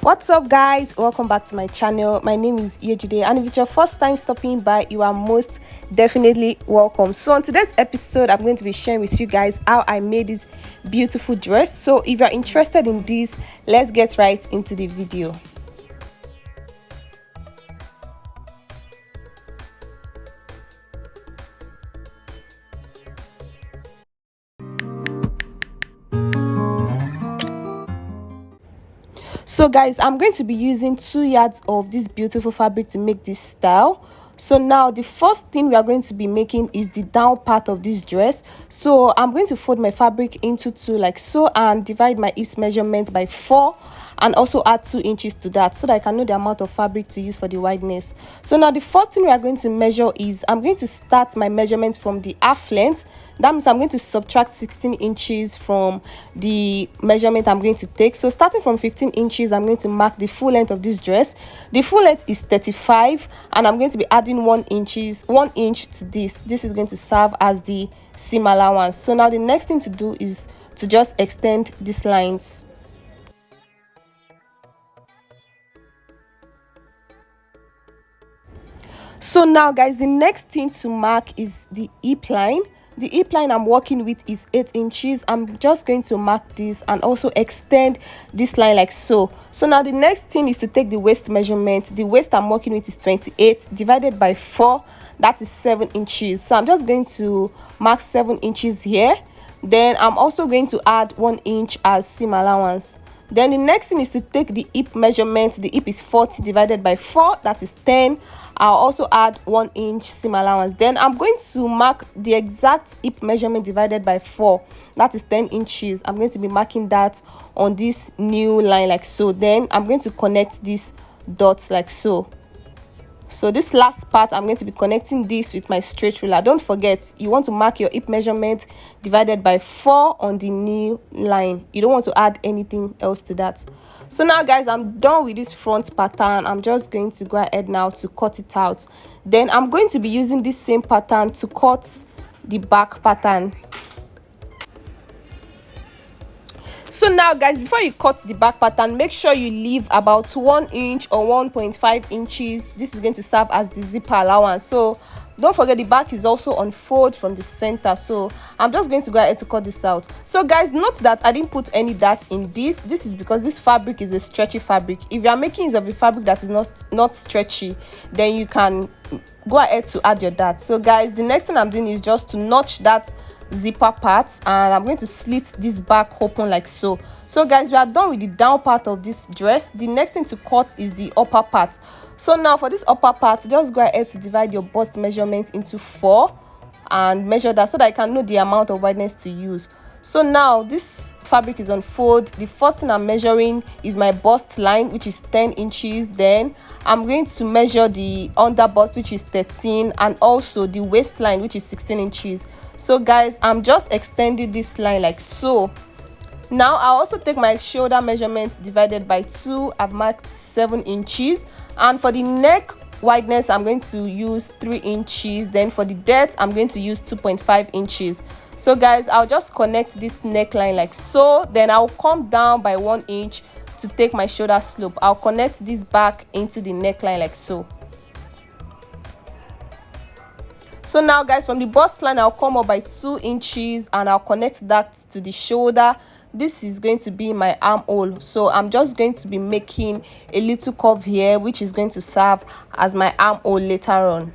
What's up, guys? Welcome back to my channel. My name is Yejide, and if it's your first time stopping by, you are most definitely welcome. So on today's episode, I'm going to be sharing with you guys how I made this beautiful dress. So if you're interested in this, let's get right into the video. So guys, I'm going to be using 2 yards of this beautiful fabric to make this style. So now the first thing we are going to be making is the down part of this dress. So I'm going to fold my fabric into 2 like so, and divide my hips measurement by 4, and also add 2 inches to that so that I can know the amount of fabric to use for the wideness. So now the first thing we are going to measure is, I'm going to start my measurement from the half length. That means I'm going to subtract 16 inches from the measurement I'm going to take. So starting from 15 inches, I'm going to mark the full length of this dress. The full length is 35, and I'm going to be adding 1 inch to this. This is going to serve as the seam allowance. So now the next thing to do is to just extend these lines. So now guys, the next thing to mark is the hip line. The hip line I'm working with is 8 inches. I'm just going to mark this and also extend this line like so. So now the next thing is to take the waist measurement. The waist I'm working with is 28 divided by 4, that is 7 inches. So I'm just going to mark 7 inches here. Then I'm also going to add 1 inch as seam allowance. Then the next thing is to take the hip measurement. The hip is 40 divided by 4, that is 10. I'll also add 1 inch seam allowance. Then I'm going to mark the exact hip measurement divided by 4, that is 10 inches. I'm going to be marking that on this new line like so. Then I'm going to connect these dots like so. So this last part, I'm going to be connecting this with my straight ruler. Don't forget, you want to mark your hip measurement divided by 4 on the new line. You don't want to add anything else to that. So now guys, I'm done with this front pattern. I'm just going to go ahead now to cut it out. Then I'm going to be using this same pattern to cut the back pattern. So now guys, before you cut the back pattern, make sure you leave about 1 inch or 1.5 inches. This is going to serve as the zipper allowance. So don't forget, the back is also unfold from the center. So I'm just going to go ahead to cut this out. So guys, note that I didn't put any dart in this. This is because this fabric is a stretchy fabric. If you are making use of a fabric that is not stretchy, then you can go ahead to add your dart. So guys, the next thing I'm doing is just to notch that zipper part, and I'm going to slit this back open like so. So guys, we are done with the down part of this dress. The next thing to cut is the upper part. So now for this upper part, just go ahead to divide your bust measurement into 4 and measure that so that I can know the amount of wideness to use. So now this fabric is on fold. The first thing I'm measuring is my bust line, which is 10 inches. Then I'm going to measure the under bust, which is 13, and also the waistline, which is 16 inches. So guys, I'm just extending this line like so. Now I'll also take my shoulder measurement divided by 2. I've marked 7 inches, and for the neck wideness I'm going to use 3 inches. Then for the depth I'm going to use 2.5 inches. So guys, I'll just connect this neckline like so. Then I'll come down by 1 inch to take my shoulder slope. I'll connect this back into the neckline like so. So now guys, from the bust line I'll come up by 2 inches and I'll connect that to the shoulder. This is going to be my armhole. So I'm just going to be making a little curve here, which is going to serve as my armhole later on.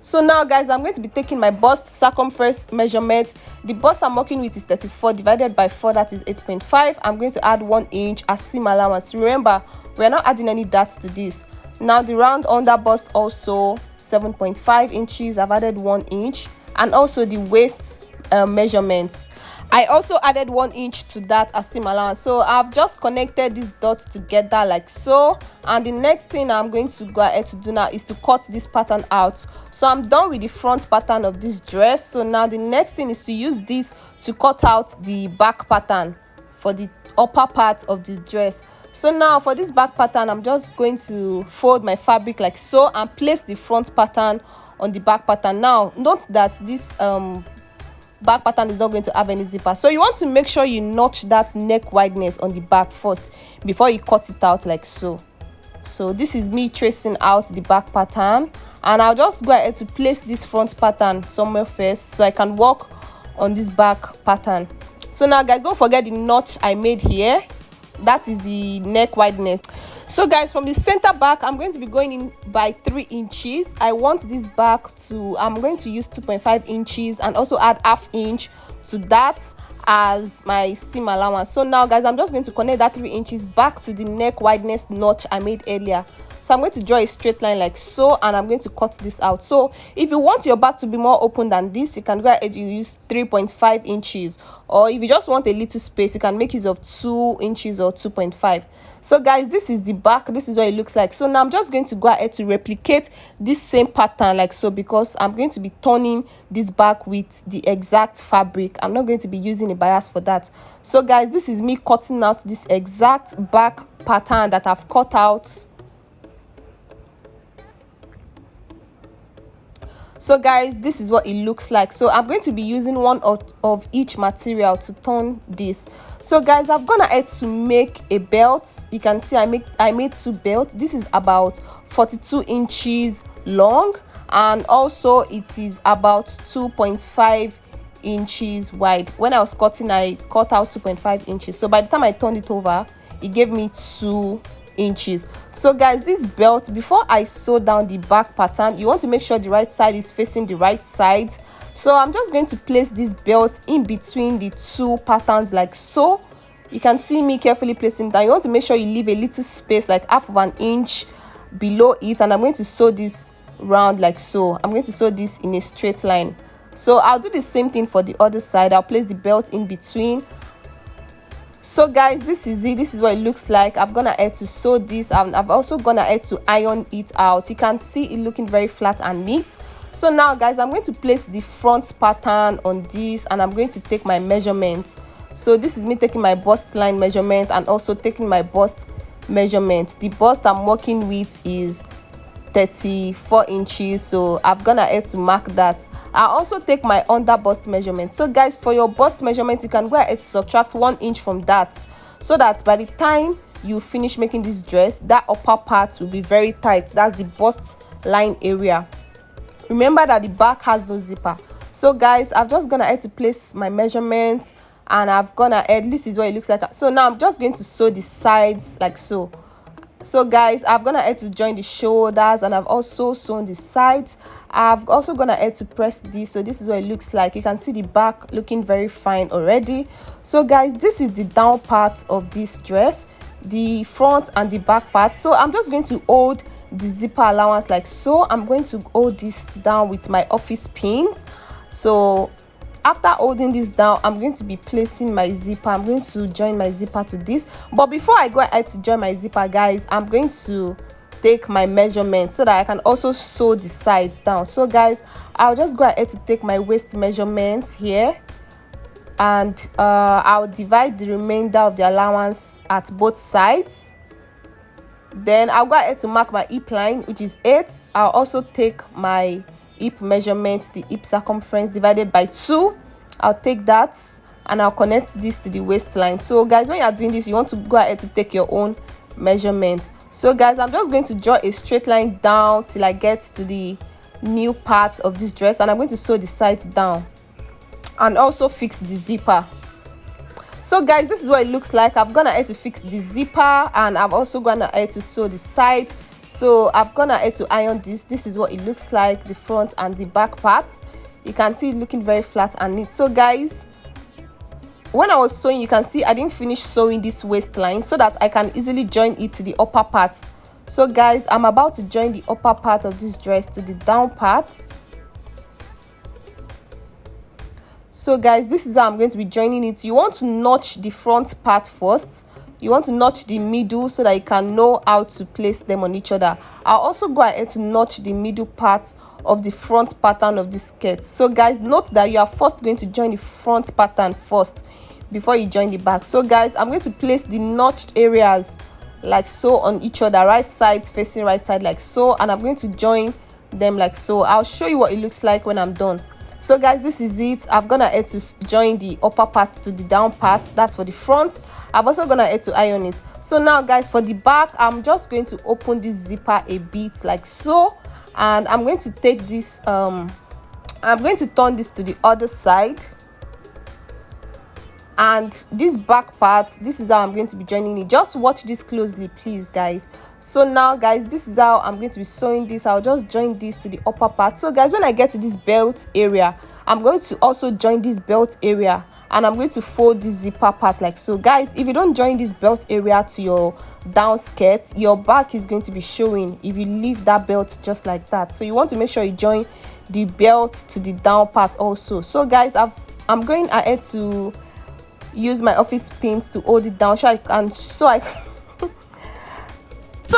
So now guys, I'm going to be taking my bust circumference measurement. The bust I'm working with is 34 divided by 4, that is 8.5. I'm going to add 1 inch as seam allowance. Remember, we're not adding any darts to this. Now the round under bust also 7.5 inches. I've added 1 inch, and also the waist measurement, I also added 1 inch to that as seam allowance. So I've just connected these dots together like so. And the next thing I'm going to go ahead to do now is to cut this pattern out. So I'm done with the front pattern of this dress. So now the next thing is to use this to cut out the back pattern for the upper part of the dress. So now for this back pattern, I'm just going to fold my fabric like so and place the front pattern on the back pattern. Now note that this back pattern is not going to have any zipper. So you want to make sure you notch that neck wideness on the back first before you cut it out like so. So this is me tracing out the back pattern, and I'll just go ahead to place this front pattern somewhere first so I can work on this back pattern. So now guys, don't forget the notch I made here. That is the neck wideness. So guys, from the center back, I'm going to be going in by 3 inches. I want this back to, I'm going to use 2.5 inches and also add ½ inch to that as my seam allowance. So now guys, I'm just going to connect that 3 inches back to the neck wideness notch I made earlier. So I'm going to draw a straight line like so, and I'm going to cut this out. So if you want your back to be more open than this, you can go ahead and use 3.5 inches, or if you just want a little space, you can make use of 2 inches or 2.5. So guys, this is the back. This is what it looks like. So now I'm just going to go ahead to replicate this same pattern like so, because I'm going to be turning this back with the exact fabric. I'm not going to be using a bias for that. So guys, this is me cutting out this exact back pattern that I've cut out. So guys, this is what it looks like. So I'm going to be using one of each material to turn this. So guys, I've gone ahead to make a belt. You can see I made 2 belts. This is about 42 inches long, and also it is about 2.5 inches wide. When I was cutting, I cut out 2.5 inches. So by the time I turned it over, it gave me 2 inches. So guys, this belt, before I sew down the back pattern, you want to make sure the right side is facing the right side. So I'm just going to place this belt in between the 2 patterns like so. You can see me carefully placing down. You want to make sure you leave a little space, like ½ inch below it, and I'm going to sew this round like so. I'm going to sew this in a straight line. So I'll do the same thing for the other side. I'll place the belt in between. So guys, this is it. This is what it looks like. I'm gonna add to sew this, and I've also gonna add to iron it out. You can see it looking very flat and neat. So now guys, I'm going to place the front pattern on this, and I'm going to take my measurements. So this is me taking my bust line measurement and also taking my bust measurement. The bust I'm working with is 34 inches, so I'm gonna add to mark that. I also take my under bust measurement. So guys, for your bust measurement, you can go ahead to subtract 1 inch from that, so that by the time you finish making this dress, that upper part will be very tight. That's the bust line area. Remember that the back has no zipper. So guys, I'm just gonna add to place my measurements, and I've gonna add, this is what it looks like. So now I'm just going to sew the sides like so. So guys, I'm gonna add to join the shoulders, and I've also sewn the sides. I've also gonna add to press this. So this is what it looks like. You can see the back looking very fine already. So guys, this is the down part of this dress, the front and the back part. So I'm just going to hold the zipper allowance like so. I'm going to hold this down with my office pins. So after holding this down, I'm going to be placing my zipper. I'm going to join my zipper to this. But before I go ahead to join my zipper, guys, I'm going to take my measurement so that I can also sew the sides down. So guys, I'll just go ahead to take my waist measurements here, and I'll divide the remainder of the allowance at both sides. Then I'll go ahead to mark my hip line, which is 8. I'll also take my hip measurement, the hip circumference divided by 2. I'll take that, and I'll connect this to the waistline. So guys, when you are doing this, you want to go ahead to take your own measurement. So guys, I'm just going to draw a straight line down till I get to the new part of this dress, and I'm going to sew the sides down and also fix the zipper. So guys, this is what it looks like. I'm gonna add to fix the zipper, and I'm also gonna add to sew the sides. So I'm gonna add to iron this. This is what it looks like, the front and the back parts. You can see it looking very flat and neat. So guys, when I was sewing, you can see I didn't finish sewing this waistline so that I can easily join it to the upper part. So guys, I'm about to join the upper part of this dress to the down parts. So guys, this is how I'm going to be joining it. You want to notch the front part first. You want to notch the middle so that you can know how to place them on each other. I'll also go ahead to notch the middle part of the front pattern of the skirt. So guys, note that you are first going to join the front pattern first before you join the back. So guys, I'm going to place the notched areas like so on each other, right side facing right side like so, and I'm going to join them like so. I'll show you what it looks like when I'm done. So guys, this is it. I've gone ahead to join the upper part to the down part. That's for the front. I've also gone ahead to iron it. So now guys, for the back, I'm just going to open this zipper a bit like so, and I'm going to take this I'm going to turn this to the other side, and this back part, this is how I'm going to be joining it. Just watch this closely please guys. So now guys, this is how I'm going to be sewing this. I'll just join this to the upper part. So guys, when I get to this belt area, I'm going to also join this belt area, and I'm going to fold this zipper part like so. Guys, if you don't join this belt area to your down skirt, your back is going to be showing if you leave that belt just like that. So you want to make sure you join the belt to the down part also. So guys, I'm going ahead to use my office pins to hold it down so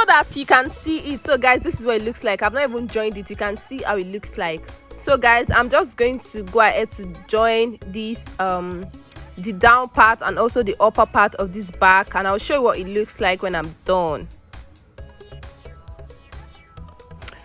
that you can see it. So guys, this is what it looks like. I've not even joined it. You can see how it looks like. So guys, I'm just going to go ahead to join this the down part and also the upper part of this back, and I'll show you what it looks like when I'm done.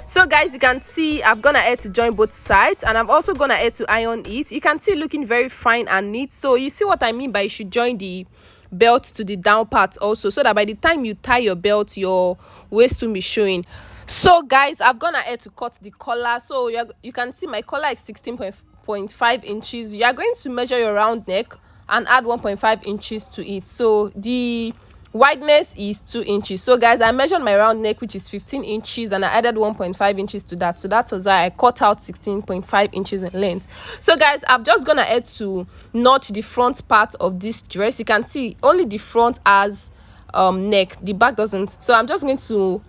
So guys, you can see I've gone ahead to join both sides, and I've also gone ahead to iron it. You can see looking very fine and neat. So you see what I mean by you should join the belt to the down part also, so that by the time you tie your belt, your waist will be showing. So guys, I've gone ahead to cut the collar. So you can see my collar is 16.5 inches. You are going to measure your round neck and add 1.5 inches to it. So the wideness is 2 inches. So guys, I measured my round neck, which is 15 inches, and I added 1.5 inches to that. So that was why I cut out 16.5 inches in length. So guys, I've just gone ahead to notch the front part of this dress. You can see only the front has neck, the back doesn't. So I'm just going to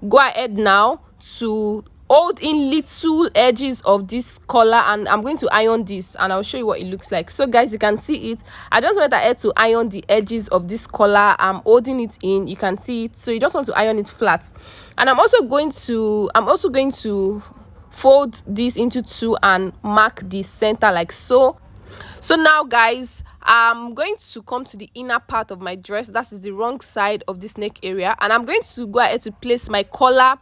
go ahead now to hold in little edges of this collar, and I'm going to iron this, and I'll show you what it looks like. So guys, you can see it. I just went ahead to iron the edges of this collar. I'm holding it in, you can see it. So you just want to iron it flat, and I'm also going to fold this into two and mark the center like so. So now guys, I'm going to come to the inner part of my dress. That is the wrong side of this neck area, and I'm going to go ahead to place my collar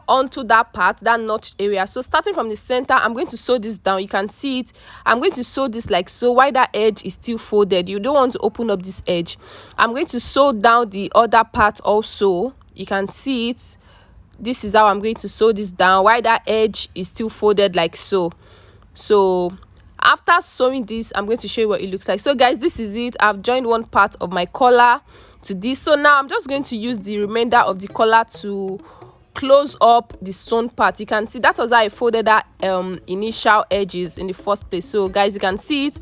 onto that part, that notched area. So starting from the center, I'm going to sew this down. You can see it. I'm going to sew this like so, while that edge is still folded. You don't want to open up this edge. I'm going to sew down the other part also. You can see it. This is how I'm going to sew this down while that edge is still folded like so. So after sewing this, I'm going to show you what it looks like. So guys, this is it. I've joined one part of my collar to this. So now I'm just going to use the remainder of the collar to close up the sewn part. You can see that was how I folded that initial edges in the first place. So guys, you can see it.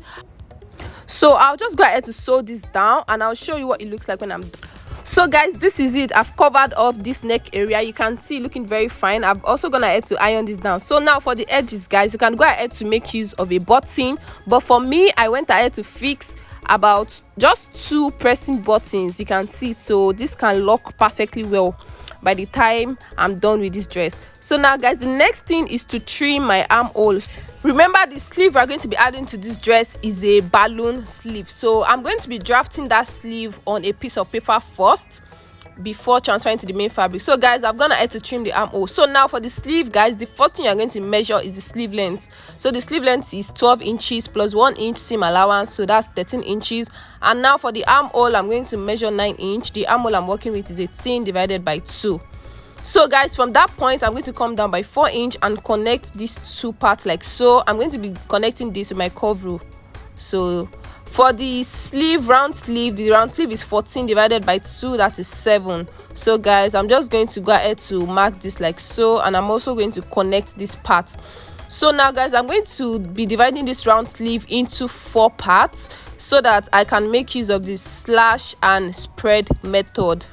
So I'll just go ahead to sew this down, and I'll show you what it looks like when I'm done. So guys, this is it. I've covered up this neck area. You can see looking very fine. I've also gone ahead to iron this down. So now for the edges guys, you can go ahead to make use of a button, but for me, I went ahead to fix about just 2 pressing buttons. You can see, so this can lock perfectly well by the time I'm done with this dress. So now guys, the next thing is to trim my armholes. Remember, the sleeve we're going to be adding to this dress is a balloon sleeve. So I'm going to be drafting that sleeve on a piece of paper first before transferring to the main fabric. So guys, I've gone ahead to trim the armhole. So now for the sleeve guys, the first thing you're going to measure is the sleeve length. So the sleeve length is 12 inches plus 1 inch seam allowance, so that's 13 inches. And now for the armhole, I'm going to measure 9 inch. The armhole I'm working with is 18 divided by 2. So guys, from that point, I'm going to come down by 4 inch and connect these two parts like so. I'm going to be connecting this with my curve rule. So for the sleeve, round sleeve, the round sleeve is 14 divided by 2, that is 7. So guys, I'm just going to go ahead to mark this like so, and I'm also going to connect this part. So now guys, I'm going to be dividing this round sleeve into 4 parts so that I can make use of this slash and spread method.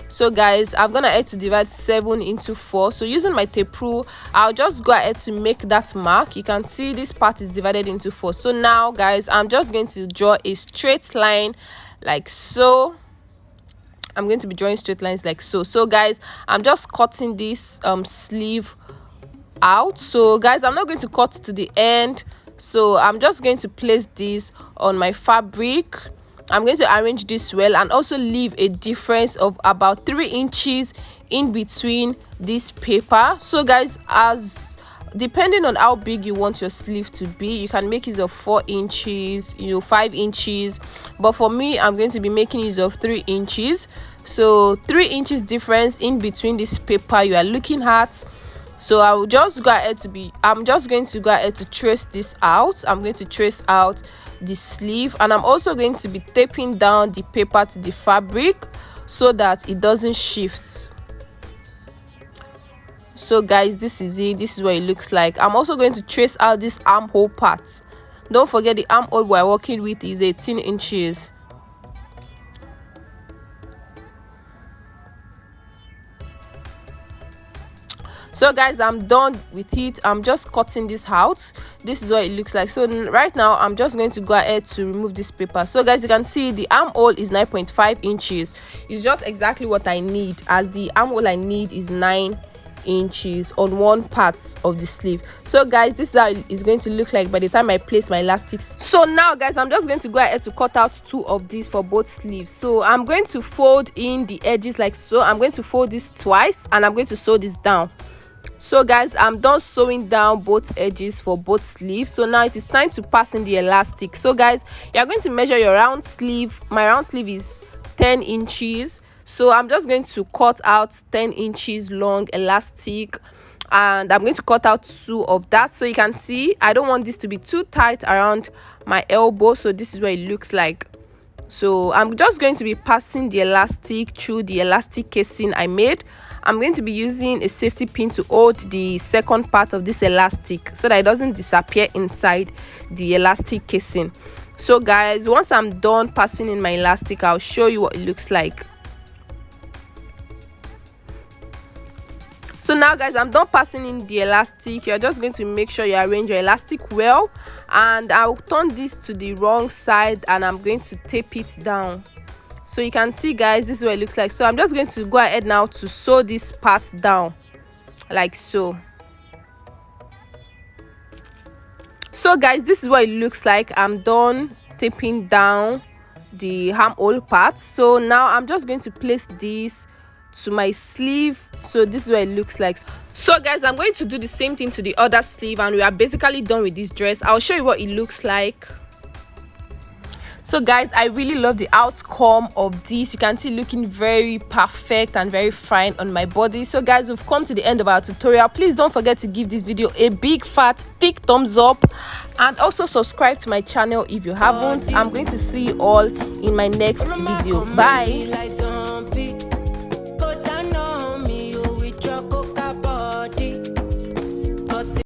So guys, I'm gonna ahead to divide 7 into 4. So using my tape rule, I'll just go ahead to make that mark. You can see this part is divided into 4. So now guys, I'm just going to draw a straight line like so. I'm going to be drawing straight lines like so. So guys, I'm just cutting this sleeve out. So guys, I'm not going to cut to the end, so I'm just going to place this on my fabric. I'm going to arrange this well and also leave a difference of about 3 inches in between this paper. So guys, as depending on how big you want your sleeve to be, you can make use of 4 inches, 5 inches, but for me, I'm going to be making use of 3 inches. So 3 inches difference in between this paper you are looking at. So I'm just going to go ahead to trace this out. I'm going to trace out the sleeve, and I'm also going to be taping down the paper to the fabric so that it doesn't shift. So guys, this is it. This is what it looks like. I'm also going to trace out this armhole part. Don't forget the armhole we're working with is 18 inches. So guys, I'm done with it. I'm just cutting this out. This is what it looks like. So right now I'm just going to go ahead to remove this paper. So guys, you can see the armhole is 9.5 inches. It's just exactly what I need, as the armhole I need is 9 inches on one part of the sleeve. So guys, this is how it's going to look like by the time I place my elastics. So now guys, I'm just going to go ahead to cut out 2 of these for both sleeves. So I'm going to fold in the edges like so. I'm going to fold this twice, and I'm going to sew this down. So guys, I'm done sewing down both edges for both sleeves. So now it is time to pass in the elastic. So guys, you're going to measure your round sleeve. My round sleeve is 10 inches. So I'm just going to cut out 10 inches long elastic, and I'm going to cut out 2 of that. So you can see I don't want this to be too tight around my elbow. So this is what it looks like. So I'm just going to be passing the elastic through the elastic casing I made. I'm going to be using a safety pin to hold the second part of this elastic so that it doesn't disappear inside the elastic casing. So guys, once I'm done passing in my elastic, I'll show you what it looks like. So now guys, I'm done passing in the elastic. You're just going to make sure you arrange your elastic well, and I'll turn this to the wrong side and I'm going to tape it down. So you can see guys, this is what it looks like. So I'm just going to go ahead now to sew this part down like so. So guys, this is what it looks like. I'm done taping down the armhole part. So now I'm just going to place this to my sleeve. So this is what it looks like. So guys, I'm going to do the same thing to the other sleeve, and we are basically done with this dress. I'll show you what it looks like. So guys, I really love the outcome of this. You can see looking very perfect and very fine on my body. So guys, we've come to the end of our tutorial. Please don't forget to give this video a big fat thick thumbs up, and also subscribe to my channel if you haven't. I'm going to see you all in my next video. Bye.